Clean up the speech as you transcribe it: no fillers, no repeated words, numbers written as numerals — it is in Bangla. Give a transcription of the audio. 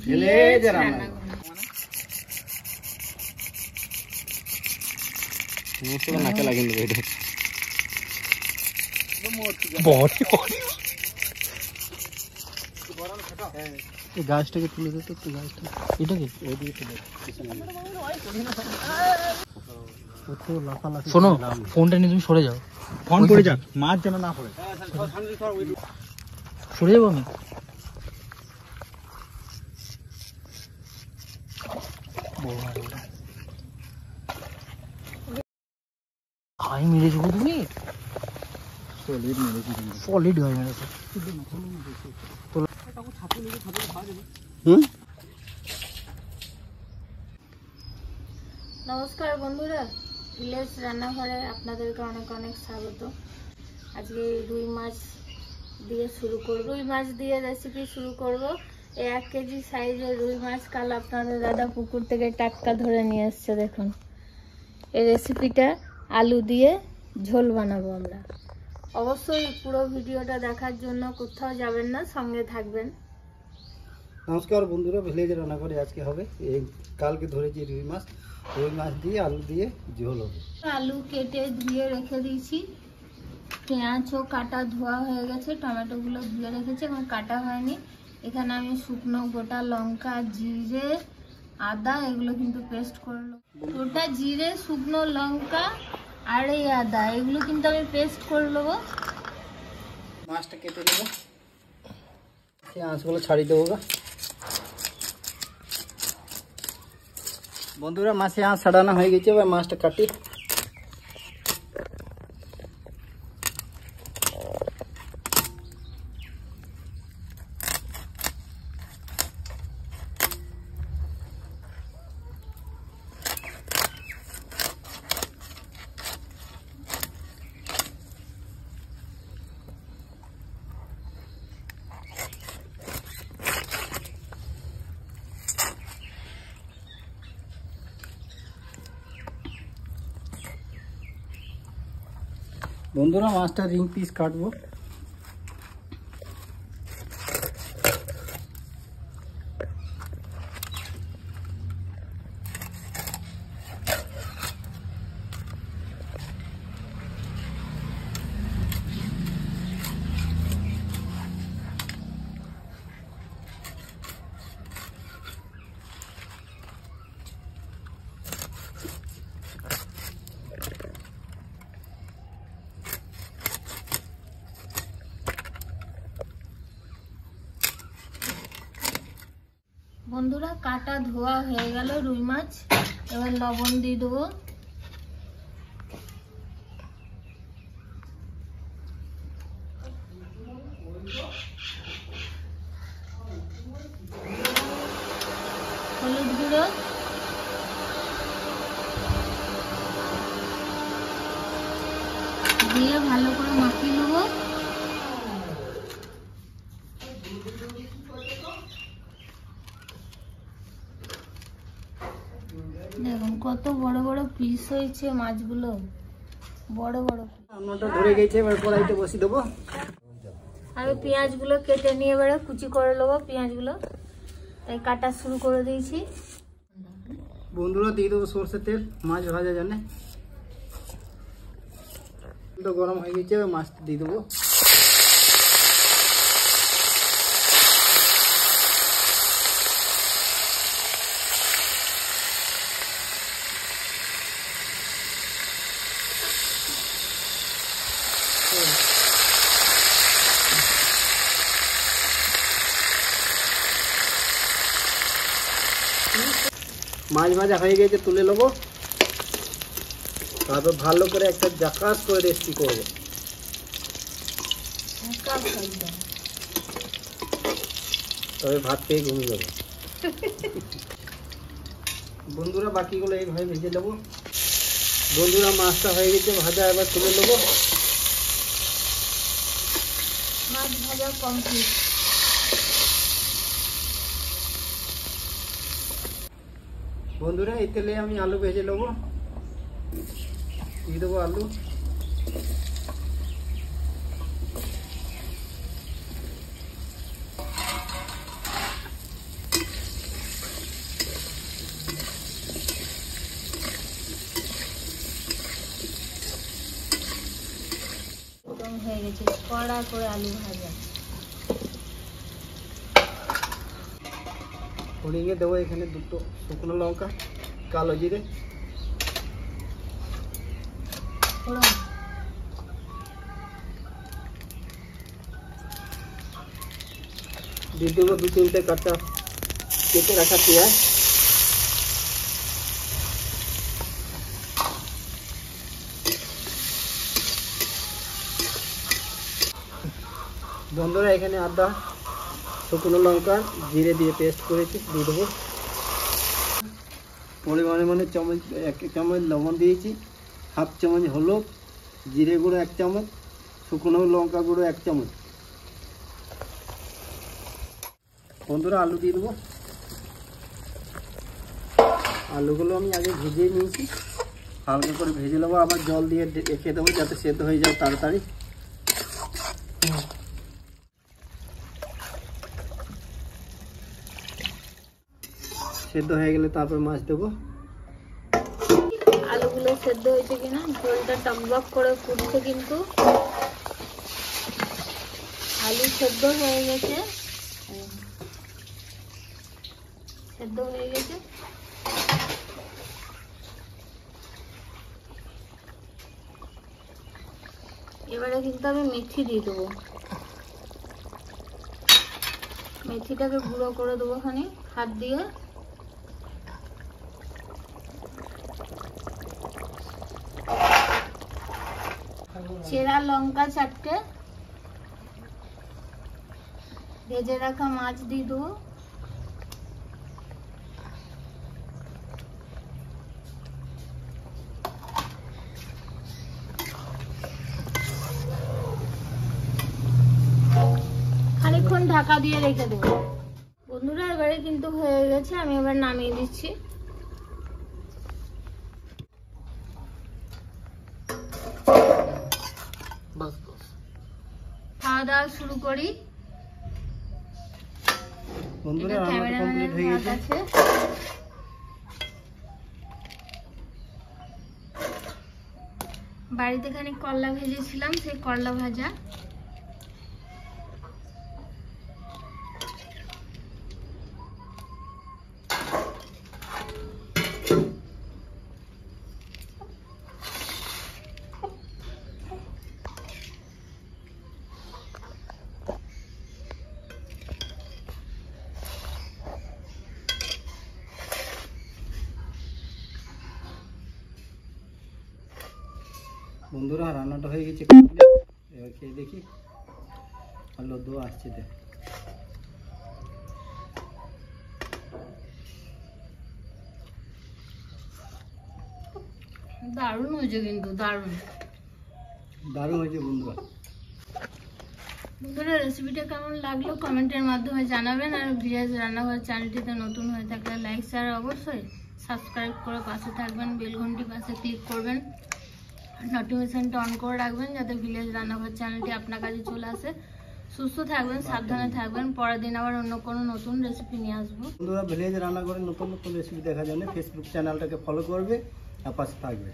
ভিলেজ রান্না মুসে নাকে লাগিয়ে দেবে এটা বড় বড় এই গাছটাকে তুলে দে তো গাছটা এটাকে ওই দিকে তুলে শোনো ফোনটা নিয়ে তুমি সরে যাও ফোন পড়ে যাক মাছ যেন না পড়ে সরে যাবো আমি হাই মেরেছো তুমি সলিড হয়ে মেরেছো নমস্কার বন্ধুরা, ভিলেজ রান্নাঘরে আপনাদেরকে অনেক অনেক স্বাগত। আজকে রুই মাছ দিয়ে রুই মাছ দিয়ে রেসিপি শুরু করব। 1 কেজি সাইজের রুই মাছ কাল আপনাদের দাদা পুকুর থেকে টাটকা ধরে নিয়ে এসছে। দেখুন, এই রেসিপিটা আলু দিয়ে ঝোল বানাবো আমরা। অবশ্যই পুরো ভিডিওটা দেখার জন্য কোথাও যাবেন না, সঙ্গে থাকবেন। নমস্কার বন্ধুরা, ভিলেজ রান্নাঘরে আজকে হবে এই কালকে ধরেছি রুই মাছ দিয়ে আলু দিয়ে ঝোল হবে। আলু কেটে ধুয়ে রেখে দিয়েছি, পেঁয়াজও কাটা ধোয়া হয়ে গেছে, টমেটোগুলো ধুয়ে রেখেছি এবং কাটা হয়নি। এখানে আমি শুকনো গোটা লঙ্কা, জিরে, আদা এগুলো কিন্তু পেস্ট করলো। গোটা জিরে, শুকনো লঙ্কা আর এই আদা এগুলো কিন্তু আমি পেস্ট করে নেবো। মাছটা কেটে নেবো, আঁশগুলো ছাড়িয়ে দেবো। বন্ধুরা, মাছে আঁশ ছাড়ানো হয়ে গেছে, এবার মাছটা কাটি। বন্ধুরা, মাছটা রিং পিস কাটবো। বন্ধুরা, কাটা ধোয়া হয়ে গেল রুই মাছ, এবার লবণ দিয়ে দেবো। হলুদ গুঁড়ো, দিয়ে ভালো করে মাখিয়ে নেবো। দেখুন কত বড় বড় পিস হয়েছে মাছগুলো, বড় বড়। রান্নাটা ধরে গেছে, এবার কড়াইতে বসিয়ে দেবো। আমি পেঁয়াজগুলো কেটে নিয়ে এবারে কুচি করে নেবো পেঁয়াজগুলো, তাই কাটা শুরু করে দিয়েছি। বন্ধুরা, দিয়ে দেবো সরষের তেল মাছ ভাজার জন্য। তেলটা গরম হয়ে গেছে, এবার মাছটা দিয়ে দেবো। মাছ ভাজা হয়ে গেছে, তুলে নেবো। তারপর ভালো করে একটা জাকাস করে রেসিপি করবো। তবে ভাত পেয়ে ঘুমিয়ে যাবো। বন্ধুরা, বাকিগুলো এইভাবে ভেজে নেবো। বন্ধুরা, মাছটা হয়ে গেছে ভাজা, এবার তুলে নেবো। মাছ ভাজা কমপ্লিট। বন্ধুরা, এই তেলে আমি আলু ভেজে নেবো। দিয়ে দেবো আলু। কড়া করে আলু ভাজা। ফোড়িংয়ে দেবো এখানে দুটো শুকনো লঙ্কা, কালো জিরে, ফোড়ন, দিয়ে দেবো 2-3টে কাঁচা কেটে রাখা পেঁয়াজ, বন্ধুরা এখানে আদা, শুকনো লঙ্কা, জিরে দিয়ে পেস্ট করেছি দিয়ে দেবো। পরিমাণে মানে চামচ 1 চামচ লবণ দিয়েছি, 1/2 চামচ হলুদ, জিরে গুঁড়ো 1 চামচ, শুকনো লঙ্কা গুঁড়ো 1 চামচ। বন্ধুরা আলু দিয়ে দেবো। আলুগুলো আমি আগে ভেজে নিয়েছি, হালকা করে ভেজে নেবো, আবার জল দিয়ে রেখে দেবো যাতে সেদ্ধ হয়ে যায় তাড়াতাড়ি। সেদ্ধ হয়ে গেলে তারপর মাছ দেবো। আলুগুলো সেদ্ধ হয়েছে কিনা, ঝোলটা টকবক করে ফুটছে কিন্তু। আলু সেদ্ধ হয়ে গেছে, সেদ্ধ হয়ে গেছে। এবারে কিন্তু আমি মেথি দিয়ে দেবো, মেথিটাকে গুঁড়ো করে দেবো খানি হাত দিয়ে। চেরা লঙ্কা 4টে, ভেজে রাখা মাছ দিয়ে দেবো। খানিকক্ষণ ঢাকা দিয়ে রেখে দেবো। বন্ধুরা এবারে কিন্তু হয়ে গেছে, আমি এবার নামিয়ে দিচ্ছি। খাওয়া দাওয়া শুরু করি। বন্ধুরা রান্নাটা কমপ্লিট হয়ে গেছে। বাড়িতে খানিক করলা ভেজেছিলাম, সেই করলা ভাজা। বন্ধুরা রান্নাটা হয়ে গেছে, এবার খেয়ে দেখি। আলু দো আসছে দেখ। দারুণ হয়েছে কিন্তু, দারুণ দারুণ হয়েছে বন্ধুরা। বন্ধুরা রেসিপিটা কেমন লাগলো কমেন্টের মাধ্যমে জানাবেন। আর ভিলেজ রান্নাঘর চ্যানেলটিতে নতুন হয়ে থাকলে লাইক শেয়ার অবশ্যই সাবস্ক্রাইব করে পাশে থাকবেন, বেল ঘন্টি পাশে ক্লিক করবেন, নোটিফিকেশনটা অন করে রাখবেন যাতে ভিলেজ রান্নাঘর চ্যানেলটি আপনার কাছে চলে আসে। সুস্থ থাকবেন, সাবধানে থাকবেন। পরের দিন আবার অন্য কোনো নতুন রেসিপি নিয়ে আসবো। বন্ধুরা ভিলেজ রান্নাঘরের নতুন নতুন রেসিপি দেখার জন্য ফেসবুক চ্যানেলটাকে ফলো করবে আর পাশে থাকবে।